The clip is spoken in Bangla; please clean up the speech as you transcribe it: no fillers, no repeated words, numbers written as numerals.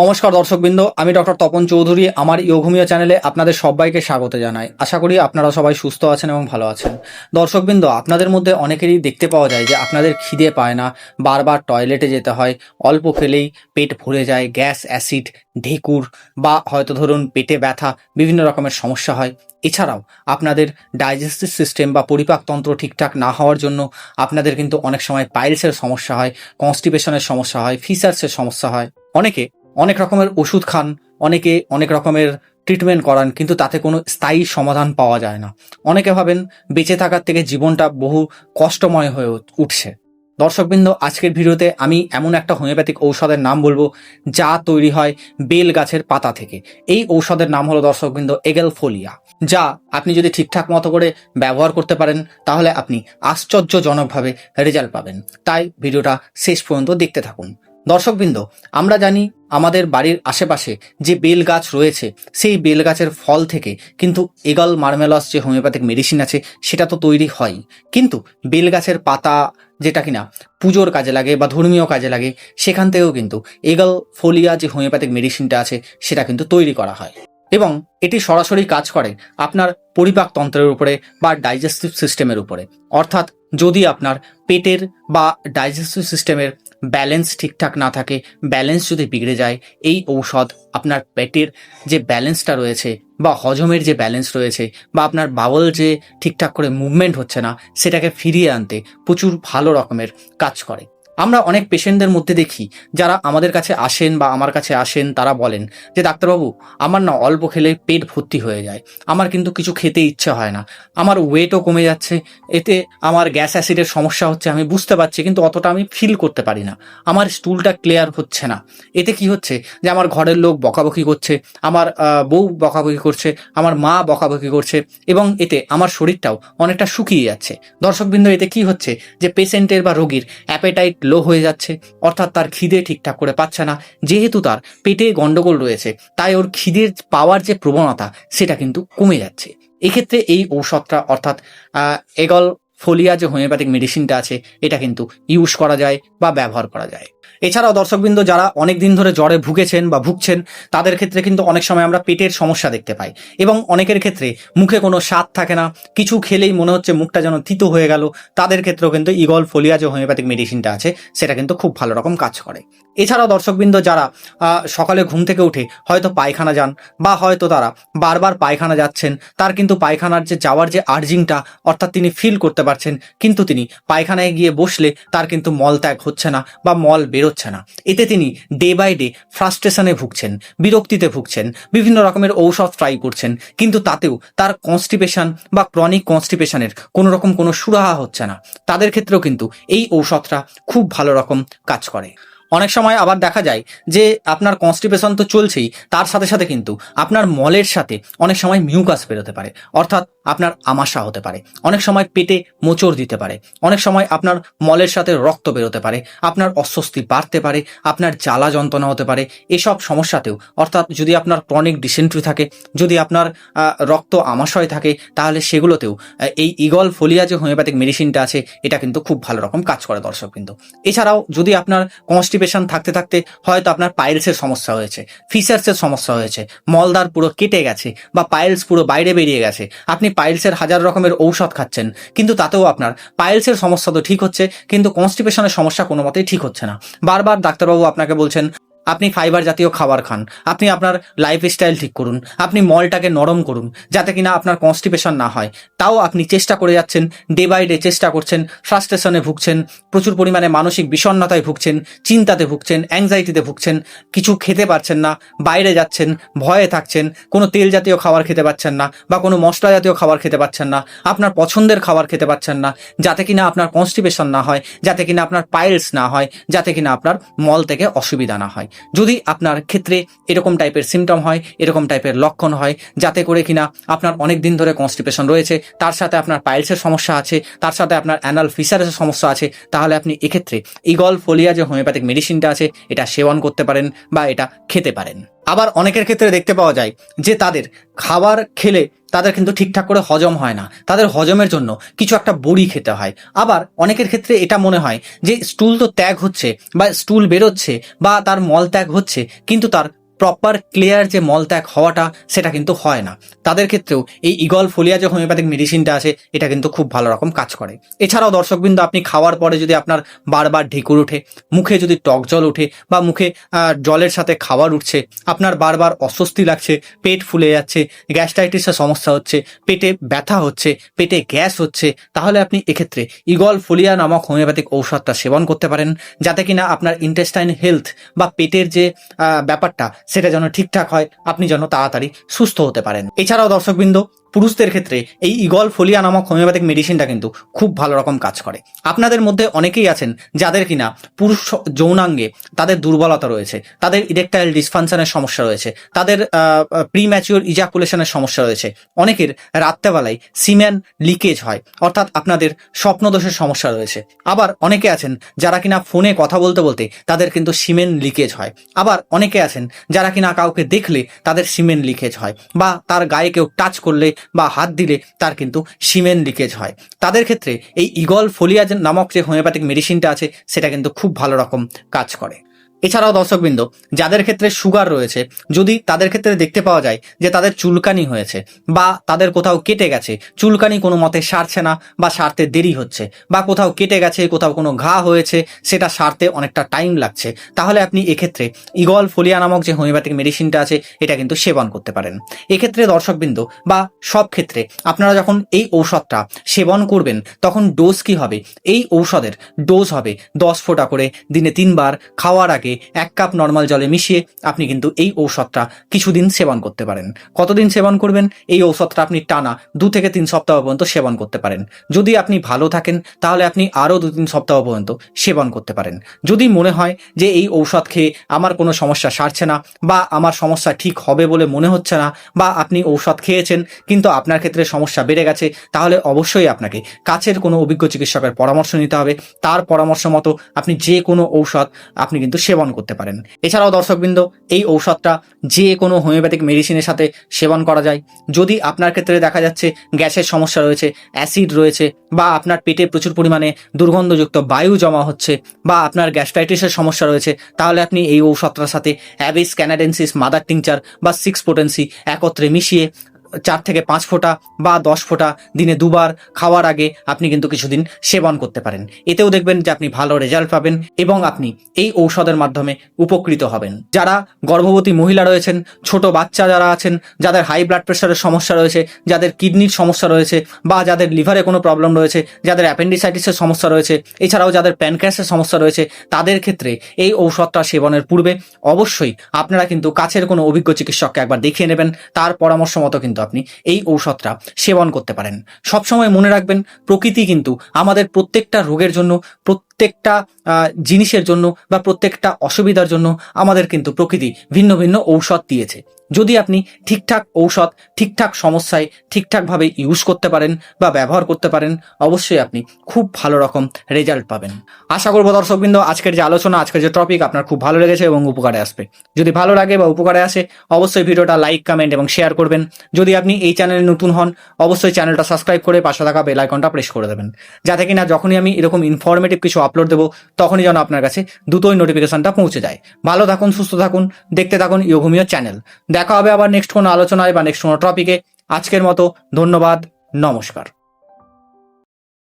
নমস্কার দর্শকবৃন্দ, আমি ডক্টর তপন চৌধুরী। আমার ইয়োঘুমিও চ্যানেলে আপনাদের সবাইকে স্বাগত জানাই। আশা করি আপনারা সবাই সুস্থ আছেন এবং ভালো আছেন। দর্শকবৃন্দ, আপনাদের মধ্যে অনেকেরই দেখতে পাওয়া যায় যে আপনাদের খিদে পায় না, বারবার টয়লেটে যেতে হয়, অল্প খেলেই পেট ভরে যায়, গ্যাস, অ্যাসিড, ঢেকুর বা হয়তো ধরুন পেটে ব্যথা, বিভিন্ন রকমের সমস্যা হয়। এছাড়াও আপনাদের ডাইজেস্টিভ সিস্টেম বা পরিপাকতন্ত্র ঠিকঠাক না হওয়ার জন্য আপনাদের কিন্তু অনেক সময় পাইলসের সমস্যা হয়, কনস্টিপেশনের সমস্যা হয়, ফিসার্সের সমস্যা হয়। অনেকে অনেক রকমের ওষুধ খান, অনেকে অনেক রকমের ট্রিটমেন্ট করান, কিন্তু তাতে কোনো স্থায়ী সমাধান পাওয়া যায় না। অনেকে ভাবেন বেঁচে থাকার থেকে জীবনটা বহু কষ্টময় হয়ে উঠছে। দর্শকবৃন্দ, আজকের ভিডিওতে আমি এমন একটা হোমিওপ্যাথিক ঔষধের নাম বলবো যা তৈরি হয় বেল গাছের পাতা থেকে। এই ঔষধের নাম হলো দর্শকবৃন্দ এগেলফোলিয়া, যা আপনি যদি ঠিকঠাক মতো করে ব্যবহার করতে পারেন তাহলে আপনি আশ্চর্যজনকভাবে রেজাল্ট পাবেন। তাই ভিডিওটা শেষ পর্যন্ত দেখতে থাকুন। দর্শকবৃন্দ, আমরা জানি আমাদের বাড়ির আশেপাশে যে বেল গাছ রয়েছে সেই বেল গাছের ফল থেকে কিন্তু এগল মার্মেলস যে হোমিওপ্যাথিক মেডিসিন আছে সেটা তো তৈরি হয়। কিন্তু বেল গাছের পাতা যেটা কিনা পুজোর কাজে লাগে বা ধর্মীয় কাজে লাগে, সেখান থেকেও কিন্তু এগল ফোলিয়া যে হোমিওপ্যাথিক মেডিসিনটা আছে সেটা কিন্তু তৈরি করা হয় এবং এটি সরাসরি কাজ করে আপনার পরিপাকতন্ত্রের উপরে বা ডাইজেস্টিভ সিস্টেমের উপরে। অর্থাৎ যদি আপনার পেটের বা ডাইজেস্টিভ সিস্টেমের ব্যালেন্স ঠিকঠাক না থাকে, ব্যালেন্স যদি বিগড়ে যায়, এই ঔষধ আপনার পেটের যে ব্যালেন্সটা রয়েছে বা হজমের যে ব্যালেন্স রয়েছে বা আপনার বাউল যে ঠিকঠাক করে মুভমেন্ট হচ্ছে না সেটাকে ফিরিয়ে আনতে প্রচুর ভালো রকমের কাজ করে। আমরা অনেক পেশেন্টদের মধ্যে দেখি যারা আমাদের কাছে আসেন বা আমার কাছে আসেন, তারা বলেন যে ডাক্তারবাবু, আমার না অল্প খেলে পেট ভর্তি হয়ে যায়, আমার কিন্তু কিছু খেতে ইচ্ছে হয় না, আমার ওয়েটও কমে যাচ্ছে, এতে আমার গ্যাস অ্যাসিডের সমস্যা হচ্ছে, আমি বুঝতে পারছি কিন্তু অতটা আমি ফিল করতে পারি না, আমার স্টুলটা ক্লিয়ার হচ্ছে না। এতে কি হচ্ছে যে আমার ঘরের লোক বকাবকি করছে, আমার বউ বকাবকি করছে, আমার মা বকাবকি করছে এবং এতে আমার শরীরটাও অনেকটা শুকিয়ে যাচ্ছে। দর্শকবৃন্দ, এতে কি হচ্ছে যে পেশেন্টের বা রোগীর অ্যাপেটাইট লো হয়ে যাচ্ছে, অর্থাৎ তার খিদে ঠিকঠাক করে পাচ্ছে না। যেহেতু তার পেটে গন্ডগোল রয়েছে তাই ওর খিদের পাওয়ার যে প্রবণতা সেটা কিন্তু কমে যাচ্ছে। এক্ষেত্রে এই ঔষধটা অর্থাৎ এগল ফোলিয়া যে হোমিওপ্যাথিক মেডিসিনটা আছে এটা কিন্তু ইউজ করা যায় বা ব্যবহার করা যায়। এছাড়াও দর্শকবৃন্দ, যারা অনেক দিন ধরে জ্বরে ভুগেছেন বা ভুগছেন তাদের ক্ষেত্রে কিন্তু অনেক সময় আমরা পেটের সমস্যা দেখতে পাই এবং অনেকের ক্ষেত্রে মুখে কোনো স্বাদ থাকে না, কিছু খেলেই মনে হচ্ছে মুখটা যেন তিতো হয়ে গেল, তাদের ক্ষেত্রেও কিন্তু ইগল ফোলিয়া যে হোমিওপ্যাথিক মেডিসিনটা আছে সেটা কিন্তু খুব ভালো রকম কাজ করে। এছাড়াও দর্শকবৃন্দ, যারা সকালে ঘুম থেকে উঠে হয়তো পায়খানা যান বা হয়তো তারা বারবার পায়খানা যাচ্ছেন, তার কিন্তু পায়খানার যে যাওয়ার যে আর্জিংটা অর্থাৎ তিনি ফিল করতে পারছেন, কিন্তু তিনি পায়খানায় গিয়ে বসলে তার কিন্তু মল ত্যাগ হচ্ছে না বা মল বেরোচ্ছে না। এতে তিনি ডে বাই ডে ফ্রাস্ট্রেশনে ভুগছেন, বিরক্তিতে ভুগছেন, বিভিন্ন রকমের ঔষধ ট্রাই করছেন, কিন্তু তাতেও তার কনস্টিপেশন বা ক্রনিক কনস্টিপেশনের কোনো রকম কোনো সুরাহা হচ্ছে না। তাদের ক্ষেত্রেও কিন্তু এই ঔষধটা খুব ভালো রকম কাজ করে। অনেক সময় আবার দেখা যায় যে আপনার কনস্টিপেশন তো চলছেই, তার সাথে সাথে কিন্তু আপনার মলের সাথে অনেক সময় মিউকাস বেরোতে পারে, অর্থাৎ আপনার আমাশা হতে পারে, অনেক সময় পেটে মোচড় দিতে পারে, অনেক সময় আপনার মলের সাথে রক্ত বেরোতে পারে, আপনার অস্বস্তি বাড়তে পারে, আপনার জ্বালা যন্ত্রণা হতে পারে। এসব সমস্যাতেও অর্থাৎ যদি আপনার ক্রনিক ডিসেন্ট্রি থাকে, যদি আপনার রক্ত আমাশয় থাকে, তাহলে সেগুলোতেও এই ইগল ফোলিয়া যে হোমিওপ্যাথিক মেডিসিনটা আছে এটা কিন্তু খুব ভালো রকম কাজ করে দর্শক। কিন্তু এছাড়াও যদি আপনার কনস্টিপেশন থাকতে থাকতে হয়তো আপনার পাইলসের সমস্যা হয়েছে, ফিসার্সের সমস্যা হয়েছে, মলদার পুরো কেটে গেছে বা পাইলস পুরো বাইরে বেরিয়ে গেছে, আপনি পাইলসের হাজার রকমের ঔষধ খাচ্ছেন কিন্তু তাতেও আপনার পাইলসের সমস্যা তো ঠিক হচ্ছে কিন্তু কনস্টিপেশনের সমস্যা কোনো মতেই ঠিক হচ্ছে না। বারবার ডাক্তারবাবু আপনাকে বলছেন আপনি ফাইবার জাতীয় খাবার খান, আপনি আপনার লাইফস্টাইল ঠিক করুন, আপনি মলটাকে নরম করুন যাতে কিনা আপনার কনস্টিপেশন না হয়, তাও আপনি চেষ্টা করে যাচ্ছেন, ডে বাই ডে চেষ্টা করছেন, ফ্রাস্ট্রেশনে ভুগছেন, প্রচুর পরিমাণে মানসিক বিষণ্ণতায় ভুগছেন, চিন্তাতে ভুগছেন, অ্যাংজাইটিতে ভুগছেন, কিছু খেতে পারছেন না, বাইরে যাচ্ছেন, ভয়ে থাকছেন, কোনো তেল জাতীয় খাবার খেতে পারছেন না বা কোনো মশলা জাতীয় খাবার খেতে পারছেন না, আপনার পছন্দের খাবার খেতে পারছেন না, যাতে কিনা আপনার কনস্টিপেশন না হয়, যাতে কিনা আপনার পাইলস না হয়, যাতে কিনা আপনার মল থেকে অসুবিধা না হয়। যদি আপনার ক্ষেত্রে এরকম টাইপের সিমটম হয়, এরকম টাইপের লক্ষণ হয়, যাতে করে কিনা আপনার অনেক দিন ধরে কনস্টিপেশন রয়েছে, তার সাথে আপনার পাইলসের সমস্যা আছে, তার সাথে আপনার অ্যানাল ফিসারের সমস্যা আছে, তাহলে আপনি এক্ষেত্রে ইগল ফোলিয়া যে হোমিওপ্যাথিক মেডিসিনটা আছে এটা সেবন করতে পারেন বা এটা খেতে পারেন। আবার অনেকের ক্ষেত্রে দেখতে পাওয়া যায় যে তাদের খাবার খেলে তাদের কিন্তু ঠিকঠাক করে হজম হয় না, তাদের হজমের জন্য কিছু একটা বড়ি খেতে হয়। আবার অনেকের ক্ষেত্রে এটা মনে হয় যে স্টুল তো ত্যাগ হচ্ছে বা স্টুল বেরোচ্ছে বা তার মল ত্যাগ হচ্ছে, কিন্তু তার প্রপার ক্লিয়ার যে মলত্যাগ হওয়াটা সেটা কিন্তু হয় না। তাদের ক্ষেত্রেও এই ইগল ফোলিয়া যে হোমিওপ্যাথিক মেডিসিনটা আছে এটা কিন্তু খুব ভালো রকম কাজ করে। এছাড়াও দর্শকবৃন্দ, আপনি খাওয়ার পরে যদি আপনার বারবার ঢেকুর ওঠে, মুখে যদি টক জল ওঠে বা মুখে জলের সাথে খাবার উঠছে, আপনার বারবার অস্বস্তি লাগছে, পেট ফুলে যাচ্ছে, গ্যাস্ট্রাইটিসের সমস্যা হচ্ছে, পেটে ব্যথা হচ্ছে, পেটে গ্যাস হচ্ছে, তাহলে আপনি এক্ষেত্রে ইগল ফোলিয়া নামক হোমিওপ্যাথিক ঔষধটা সেবন করতে পারেন, যাতে কিনা আপনার ইন্টেস্টাইন হেলথ বা পেটের যে ব্যাপারটা সেটা যেন ঠিকঠাক হয়, আপনি যেন তাড়াতাড়ি সুস্থ হতে পারেন। এছাড়াও দর্শকবৃন্দ, পুরুষদের ক্ষেত্রে এই ইগল ফোলিয়া নামক হোমিওপ্যাথিক মেডিসিনটা কিন্তু খুব ভালো রকম কাজ করে। আপনাদের মধ্যে অনেকেই আছেন যাদের কিনা পুরুষ যৌনাঙ্গে তাদের দুর্বলতা রয়েছে, তাদের ইরেকটাইল ডিসফাংশনের সমস্যা রয়েছে, তাদের প্রিম্যাচিওর ইজাকুলেশনের সমস্যা রয়েছে, অনেকের রাত্রেবেলায় সিমেন লিকেজ হয়, অর্থাৎ আপনাদের স্বপ্নদোষের সমস্যা রয়েছে। আবার অনেকে আছেন যারা কিনা ফোনে কথা বলতে বলতে তাদের কিন্তু সিমেন লিকেজ হয়। আবার অনেকে আছেন যারা কিনা কাউকে দেখলে তাদের সিমেন লিকেজ হয়, বা তার গায়ে কেউ টাচ করলে বা হাত দিলে তার কিন্তু সিমেন লিকেজ হয়। তাদের ক্ষেত্রে এই ইগল ফোলিয়া নামক যে হোমিওপ্যাথিক মেডিসিনটা আছে সেটা কিন্তু খুব ভালো রকম কাজ করে। এছাড়াও দর্শকবৃন্দ, যাদের ক্ষেত্রে সুগার রয়েছে, যদি তাদের ক্ষেত্রে দেখতে পাওয়া যায় যে তাদের চুলকানি হয়েছে বা তাদের কোথাও কেটে গেছে, চুলকানি কোনো মতে সারছে না বা সারতে দেরি হচ্ছে, বা কোথাও কেটে গেছে, কোথাও কোনো ঘা হয়েছে, সেটা সারতে অনেকটা টাইম লাগছে, তাহলে আপনি এক্ষেত্রে ইগল ফোলিয়া নামক যে হোমিওপ্যাথিক মেডিসিনটা আছে এটা কিন্তু সেবন করতে পারেন। এক্ষেত্রে দর্শকবৃন্দ, বা সব ক্ষেত্রে আপনারা যখন এই ঔষধটা সেবন করবেন তখন ডোজ কি হবে, এই ঔষধের ডোজ হবে 10 ফোঁটা করে দিনে 3 বার, খাওয়ার আগে 1 কাপ নর্মাল জলে মিশিয়ে আপনি কিন্তু এই ঔষধটা কিছুদিন সেবন করতে পারেন। কতদিন সেবন করবেন? এই ঔষধটা আপনি টানা 2 থেকে 3 সপ্তাহ পর্যন্ত সেবন করতে পারেন। যদি আপনি ভালো থাকেন তাহলে আপনি আরও 2-3 সপ্তাহ পর্যন্ত সেবন করতে পারেন। যদি মনে হয় যে এই ঔষধ খেয়ে আমার কোনো সমস্যা সারছে না বা আমার সমস্যা ঠিক হবে বলে মনে হচ্ছে না, বা আপনি ঔষধ খেয়েছেন কিন্তু আপনার ক্ষেত্রে সমস্যা বেড়ে গেছে, তাহলে অবশ্যই আপনাকে কাছের কোনো অভিজ্ঞ চিকিৎসকের পরামর্শ নিতে হবে। তার পরামর্শ মতো আপনি যে কোনো ঔষধ আপনি কিন্তু সেবন করতে পারেন। এছাড়াও দর্শকবৃন্দ, এই ঔষধটা যে কোনো হোমিওপ্যাথিক মেডিসিনের সাথে সেবন করা যায়। যদি আপনার ক্ষেত্রে দেখা যাচ্ছে গ্যাসের সমস্যা রয়েছে, অ্যাসিড রয়েছে, বা আপনার পেটে প্রচুর পরিমাণে দুর্গন্ধযুক্ত বায়ু জমা হচ্ছে, বা আপনার গ্যাস্ট্রাইটিসের সমস্যা রয়েছে, তাহলে আপনি এই ঔষধটার সাথে অ্যাবিস ক্যানাডেন্সিস মাদার টিংচার বা 6 পোটেন্সি একত্রে মিশিয়ে 4 থেকে 5 ফোঁটা বা 10 ফোঁটা দিনে 2 বার খাওয়ার আগে আপনি কিন্তু কিছুদিন সেবন করতে পারেন। এতেও দেখবেন যে আপনি ভালো রেজাল্ট পাবেন এবং আপনি এই ঔষধের মাধ্যমে উপকৃত হবেন। যারা গর্ভবতী মহিলা রয়েছেন, ছোট বাচ্চা যারা আছেন, যাদের হাই ব্লাড প্রেশারের সমস্যা রয়েছে, যাদের কিডনির সমস্যা রয়েছে, বা যাদের লিভারে কোনো প্রবলেম রয়েছে, যাদের অ্যাপেন্ডিসাইটিসের সমস্যা রয়েছে, এছাড়াও যাদের প্যানক্রিয়াসের সমস্যা রয়েছে, তাদের ক্ষেত্রে এই ঔষধটা সেবনের পূর্বে অবশ্যই আপনারা কিন্তু কাছের কোনো অভিজ্ঞ চিকিৎসককে একবার দেখিয়ে নেবেন। তার পরামর্শ মতো কিন্তু আপনি এই ঔষধটা সেবন করতে পারেন। সবসময় মনে রাখবেন, প্রকৃতি কিন্তু আমাদের প্রত্যেকটা রোগের জন্য, প্রত্যেকটা জিনিসের জন্য বা প্রত্যেকটা অসুবিধার জন্য আমাদের কিন্তু প্রকৃতি ভিন্ন ভিন্ন ঔষধ দিয়েছে। যদি আপনি ঠিকঠাক ঔষধ ঠিকঠাক সমস্যায় ঠিকঠাকভাবে ইউজ করতে পারেন বা ব্যবহার করতে পারেন, অবশ্যই আপনি খুব ভালো রকম রেজাল্ট পাবেন। আশা করবো দর্শকবৃন্দ, আজকের যে আলোচনা, আজকের যে টপিক আপনার খুব ভালো লেগেছে এবং উপকারে আসবে। যদি ভালো লাগে বা উপকারে আসে, অবশ্যই ভিডিওটা লাইক, কমেন্ট এবং শেয়ার করবেন। যদি আপনি এই চ্যানেলে নতুন হন, অবশ্যই চ্যানেলটা সাবস্ক্রাইব করে পাশে থাকা বেল আইকনটা প্রেস করে দেবেন, যাতে কিনা যখনই আমি এরকম ইনফরমেটিভ কিছু আপলোড দেবো তখনই যেন আপনার কাছে দ্রুতই নোটিফিকেশনটা পৌঁছে যায়। ভালো থাকুন, সুস্থ থাকুন, দেখতে থাকুন ইয়োঘুমিও চ্যানেল। দেখা হবে আবার নেক্সট কোনো আলোচনায় বা নেক্সট কোনো টপিকে। আজকের মতো ধন্যবাদ, নমস্কার।